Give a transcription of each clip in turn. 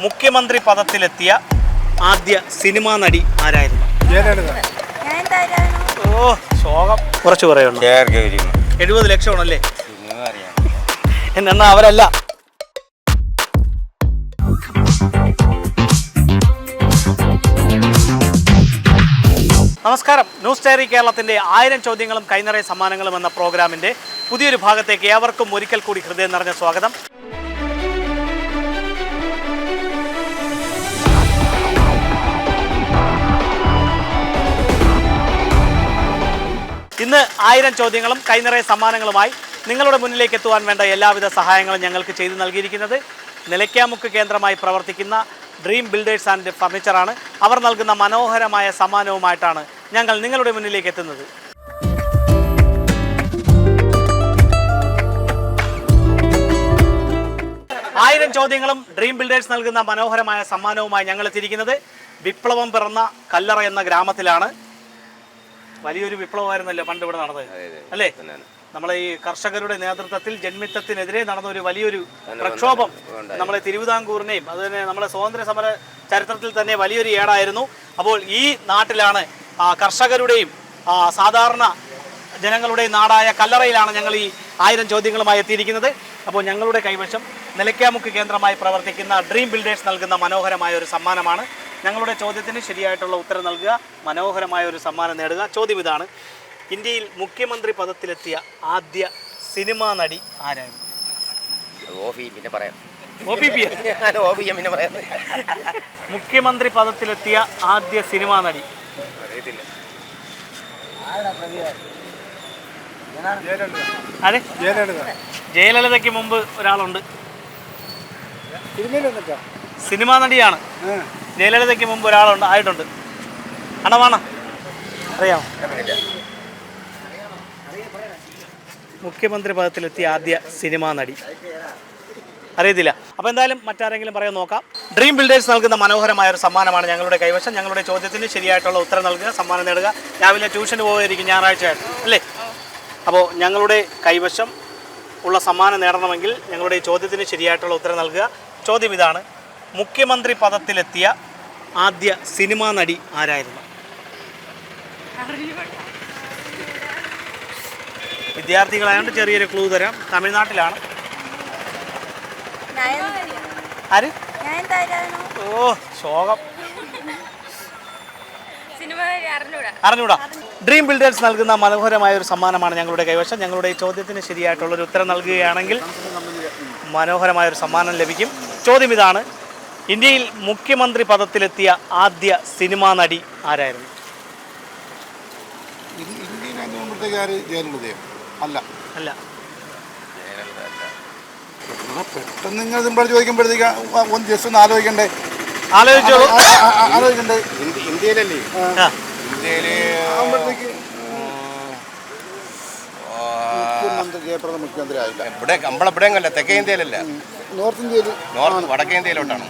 മുഖ്യമന്ത്രി പദത്തിലെത്തിയ ആദ്യ സിനിമാ നടി ആരായിരുന്നു? ഓ ശോകം. കുറച്ച് പറയുള്ളൂ. 70 ലക്ഷമാണല്ലേ? എന്നാ അവരല്ല. നമസ്കാരം. ന്യൂസ് ഡയറി കേരളത്തിൻ്റെ 1000 ചോദ്യങ്ങളും കൈനിറയ സമ്മാനങ്ങളും എന്ന പ്രോഗ്രാമിൻ്റെ പുതിയൊരു ഭാഗത്തേക്ക് ഏവർക്കും ഒരിക്കൽ കൂടി ഹൃദയം നിറഞ്ഞ സ്വാഗതം. ഇന്ന് 1000 ചോദ്യങ്ങളും കൈനിറയ സമ്മാനങ്ങളുമായി നിങ്ങളുടെ മുന്നിലേക്ക് എത്തുവാൻ വേണ്ട എല്ലാവിധ സഹായങ്ങളും ഞങ്ങൾക്ക് ചെയ്തു നൽകിയിരിക്കുന്നത് നിലയ്ക്കാമുക്ക് കേന്ദ്രമായി പ്രവർത്തിക്കുന്ന ഡ്രീം ബിൽഡേഴ്സ് ആൻഡ് ഫർണിച്ചറാണ്. അവർ നൽകുന്ന മനോഹരമായ സമ്മാനവുമായിട്ടാണ് ഞങ്ങൾ നിങ്ങളുടെ മുന്നിലേക്ക് എത്തുന്നത്. ആയിരം ചോദ്യങ്ങളും ഡ്രീം ബിൽഡേഴ്സ് നൽകുന്ന മനോഹരമായ സമ്മാനവുമായി ഞങ്ങൾ എത്തിയിരിക്കുന്നത് വിപ്ലവം പിറന്ന കല്ലറ എന്ന ഗ്രാമത്തിലാണ്. വലിയൊരു വിപ്ലവമായിരുന്നല്ലോ പണ്ട് ഇവിടെ നടന്നത്, അല്ലേ? നമ്മളെ ഈ കർഷകരുടെ നേതൃത്വത്തിൽ ജന്മിത്തത്തിനെതിരെ നടന്ന ഒരു വലിയൊരു പ്രക്ഷോഭം നമ്മളെ തിരുവിതാംകൂറിനെയും അതുതന്നെ നമ്മളെ സ്വാതന്ത്ര്യ സമര ചരിത്രത്തിൽ തന്നെ വലിയൊരു ഏടായിരുന്നു. അപ്പോൾ ഈ നാട്ടിലാണ് കർഷകരുടെയും സാധാരണ ജനങ്ങളുടെയും നാടായ കല്ലറയിലാണ് ഞങ്ങൾ ഈ 1000 ചോദ്യങ്ങളുമായി എത്തിയിരിക്കുന്നത്. അപ്പോൾ ഞങ്ങളുടെ കൈവശം നിലയ്ക്കാമുക്ക് കേന്ദ്രമായി പ്രവർത്തിക്കുന്ന ഡ്രീം ബിൽഡേഴ്സ് നൽകുന്ന മനോഹരമായ ഒരു സമ്മാനമാണ്. ഞങ്ങളുടെ ചോദ്യത്തിന് ശരിയായിട്ടുള്ള ഉത്തരം നൽകുക, മനോഹരമായ ഒരു സമ്മാനം നേടുക. ചോദ്യം ഇതാണ്: ഇന്ത്യയിൽ മുഖ്യമന്ത്രി പദത്തിലെത്തിയ ആദ്യ സിനിമാ നടി ആരായിരുന്നു? മുഖ്യമന്ത്രി പദത്തിലെത്തിയ ആദ്യ സിനിമാ നടി ജയലളിതയ്ക്ക് മുമ്പ് ഒരാളുണ്ട്. സിനിമാ നടിയാണ്. ജയലളിതയ്ക്ക് മുമ്പ് ഒരാളുണ്ട്, ആയിട്ടുണ്ട്. അണവാണ അറിയാമോ? മുഖ്യമന്ത്രി പദത്തിലെത്തിയ ആദ്യ സിനിമാ നടി അറിയത്തില്ല. അപ്പോൾ എന്തായാലും മറ്റാരെങ്കിലും പറയാൻ നോക്കാം. ഡ്രീം ബിൽഡേഴ്സ് നൽകുന്ന മനോഹരമായ ഒരു സമ്മാനമാണ് ഞങ്ങളുടെ കൈവശം. ഞങ്ങളുടെ ചോദ്യത്തിന് ശരിയായിട്ടുള്ള ഉത്തരം നൽകുക, സമ്മാനം നേടുക. രാവിലെ ട്യൂഷന് പോയിരിക്കും, ഞായറാഴ്ചയായിട്ട് അല്ലേ? അപ്പോൾ ഞങ്ങളുടെ കൈവശം ഉള്ള സമ്മാനം നേടണമെങ്കിൽ ഞങ്ങളുടെ ഈ ചോദ്യത്തിന് ശരിയായിട്ടുള്ള ഉത്തരം നൽകുക. ചോദ്യം ഇതാണ്: മുഖ്യമന്ത്രി പദത്തിലെത്തിയ ആദ്യ സിനിമാ നടി ആരായിരുന്നു? വിദ്യാർത്ഥികളായതുകൊണ്ട് ചെറിയൊരു ക്ലൂ തരാം. തമിഴ്നാട്ടിലാണ്. ആര്? ഓ ശോകം. അറിഞ്ഞൂടാ. ഡ്രീം ബിൽഡേഴ്സ് നൽകുന്ന മനോഹരമായ ഒരു സമ്മാനമാണ് ഞങ്ങളുടെ കൈവശം. ഞങ്ങളുടെ ഈ ചോദ്യത്തിന് ശരിയായിട്ടുള്ളൊരു ഉത്തരം നൽകുകയാണെങ്കിൽ മനോഹരമായൊരു സമ്മാനം ലഭിക്കും. ചോദ്യം ഇതാണ്: ഇന്ത്യയിൽ മുഖ്യമന്ത്രി പദത്തിലെത്തിയ ആദ്യ സിനിമാ നടി ആരായിരുന്നു? അല്ല. പെട്ടെന്ന് നിങ്ങൾ സിമ്പിൾ ചോദിക്കുമ്പോഴത്തേക്ക് ഒന്ന് ജസ്റ്റ് ഒന്ന് ആലോചിക്കണ്ടേ? ആലോചിക്കണ്ടേ? ഇന്ത്യയിലല്ലേ? ഇന്ത്യയില് മുഖ്യമന്ത്രി ജയപ്രദ മുഖ്യമന്ത്രി ആയില്ല. ഇവിടെ നമ്മളെവിടെയല്ല, തെക്കേ ഇന്ത്യയിലല്ല, നോർത്ത് ഇന്ത്യയിൽ, വടക്കേ ഇന്ത്യയിലോട്ടാണ്.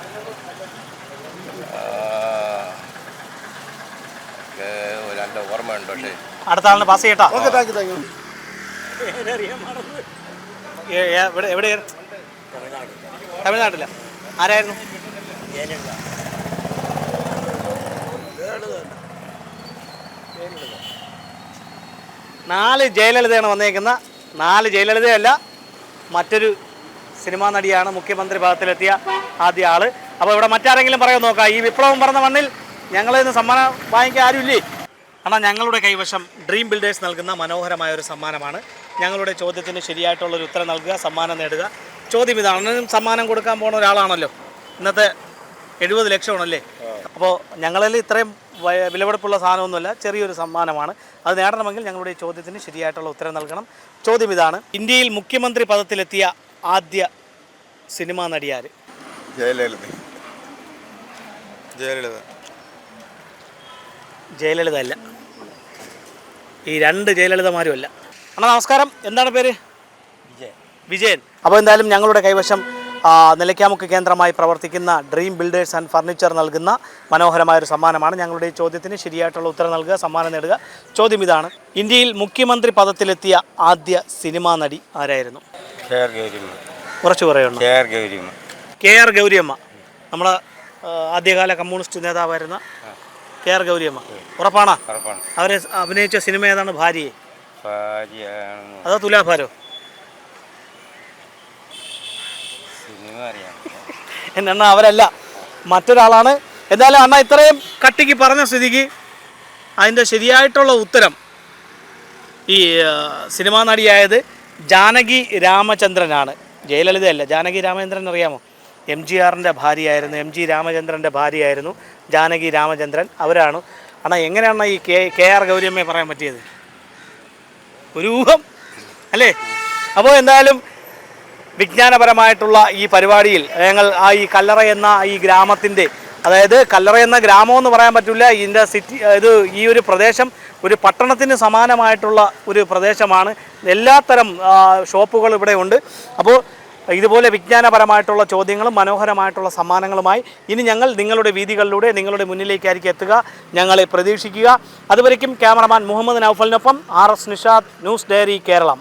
രണ്ട് ഓർമ്മയുണ്ട്. പക്ഷേ അടുത്ത ആളിന് പാസ് ചെയ്യട്ടാ. Okay, thank you. എവിടെ? തമിഴ്നാട്ടില. ആരായിരുന്നു? നാല് ജയലളിതയാണ് വന്നേക്കുന്ന. 4 ജയലളിതയല്ല, മറ്റൊരു സിനിമാ നടിയാണ് മുഖ്യമന്ത്രി പദത്തിലെത്തിയ ആദ്യ ആള്. അപ്പോൾ ഇവിടെ മറ്റാരെങ്കിലും പറയാൻ നോക്കാം. ഈ വിപ്ലവം പറഞ്ഞ മണ്ണിൽ ഞങ്ങളിൽ നിന്ന് സമ്മാനം വാങ്ങിക്കാൻ ആരുമില്ലേ? എന്നാൽ ഞങ്ങളുടെ കൈവശം ഡ്രീം ബിൽഡേഴ്സ് നൽകുന്ന മനോഹരമായ ഒരു സമ്മാനമാണ്. ഞങ്ങളുടെ ചോദ്യത്തിന് ശരിയായിട്ടുള്ളൊരു ഉത്തരം നൽകുക, സമ്മാനം നേടുക. ചോദ്യം ഇതാണ്: സമ്മാനം കൊടുക്കാൻ പോകുന്ന ഒരാളാണല്ലോ. ഇന്നത്തെ 70 ലക്ഷമാണല്ലേ? അപ്പോൾ ഞങ്ങളിൽ ഇത്രയും വിലപിടിപ്പുള്ള സാധനമൊന്നുമല്ല, ചെറിയൊരു സമ്മാനമാണ്. അത് നേടണമെങ്കിൽ ഞങ്ങളുടെ ഈ ചോദ്യത്തിന് ശരിയായിട്ടുള്ള ഉത്തരം നൽകണം. ചോദ്യം ഇതാണ്: ഇന്ത്യയിൽ മുഖ്യമന്ത്രി പദത്തിലെത്തിയ ആദ്യ സിനിമാ നടി ആര്? ജയലളിത അല്ല. ഈ 2 ജയലളിതമാരും അല്ല. അണ്ണാ നമസ്കാരം, എന്താണ് പേര്? വിജയൻ. അപ്പോൾ എന്തായാലും ഞങ്ങളുടെ കൈവശം നിലയ്ക്കാമുക്ക് കേന്ദ്രമായി പ്രവർത്തിക്കുന്ന ഡ്രീം ബിൽഡേഴ്സ് ആൻഡ് ഫർണിച്ചർ നൽകുന്ന മനോഹരമായൊരു സമ്മാനമാണ്. ഞങ്ങളുടെ ഈ ചോദ്യത്തിന് ശരിയായിട്ടുള്ള ഉത്തരം നൽകുക, സമ്മാനം നേടുക. ചോദ്യം ഇതാണ്: ഇന്ത്യയിൽ മുഖ്യമന്ത്രി പദത്തിലെത്തിയ ആദ്യ സിനിമാ നടി ആരായിരുന്നു? കെ ആർ ഗൗരിയമ്മ. കുറച്ച് പറയുന്നു. കെ ആർ ഗൗരിയമ്മ. കെ ആർ ഗൗരിയമ്മ. നമ്മളെ ആദ്യകാല കമ്മ്യൂണിസ്റ്റ് നേതാവായിരുന്ന KR ഗൗരിയമ്മ. ഉറപ്പാണോ? അവരെ അഭിനയിച്ച സിനിമ ഏതാണ്? ഭാര്യയെ അതോ തുലാഭാരോ? എന്നെണ്ണ അവരല്ല, മറ്റൊരാളാണ്. എന്തായാലും അണ്ണ ഇത്രയും കട്ടിക്ക് പറഞ്ഞ സ്ഥിതിക്ക് അതിൻ്റെ ശരിയായിട്ടുള്ള ഉത്തരം ഈ സിനിമാ നടിയായത് ജാനകി രാമചന്ദ്രനാണ്. ജയലളിതയല്ല, ജാനകി രാമചന്ദ്രൻ അറിയാമോ? MGRൻ്റെ ഭാര്യയായിരുന്നു. MG രാമചന്ദ്രൻ്റെ ഭാര്യയായിരുന്നു ജാനകി രാമചന്ദ്രൻ. അവരാണ്. അണ്ണാ എങ്ങനെയാണ് ഈ KR ഗൗരിയമ്മയെ പറയാൻ പറ്റിയത്? ഒരു ഊഹം അല്ലേ? അപ്പോൾ എന്തായാലും വിജ്ഞാനപരമായിട്ടുള്ള ഈ പരിപാടിയിൽ ഞങ്ങൾ ഈ കല്ലറ എന്ന ഈ ഗ്രാമത്തിൻ്റെ, അതായത് കല്ലറ എന്ന ഗ്രാമം എന്ന് പറയാൻ പറ്റില്ല, ഇതിൻ്റെ സിറ്റി, ഇത് ഈ ഒരു പ്രദേശം ഒരു പട്ടണത്തിന് സമാനമായിട്ടുള്ള ഒരു പ്രദേശമാണ്. എല്ലാത്തരം ഷോപ്പുകൾ ഇവിടെ ഉണ്ട്. അപ്പോൾ ഇതുപോലെ വിജ്ഞാനപരമായിട്ടുള്ള ചോദ്യങ്ങളും മനോഹരമായിട്ടുള്ള സമ്മാനങ്ങളുമായി ഇനി ഞങ്ങൾ നിങ്ങളുടെ വീതികളിലൂടെ നിങ്ങളുടെ മുന്നിലേക്കായിരിക്കും എത്തുക. ഞങ്ങളെ പ്രതീക്ഷിക്കുക. അതുവരയ്ക്കും ക്യാമറമാൻ മുഹമ്മദ് നൗഫലിനൊപ്പം RS Nishad, news diary Keralam.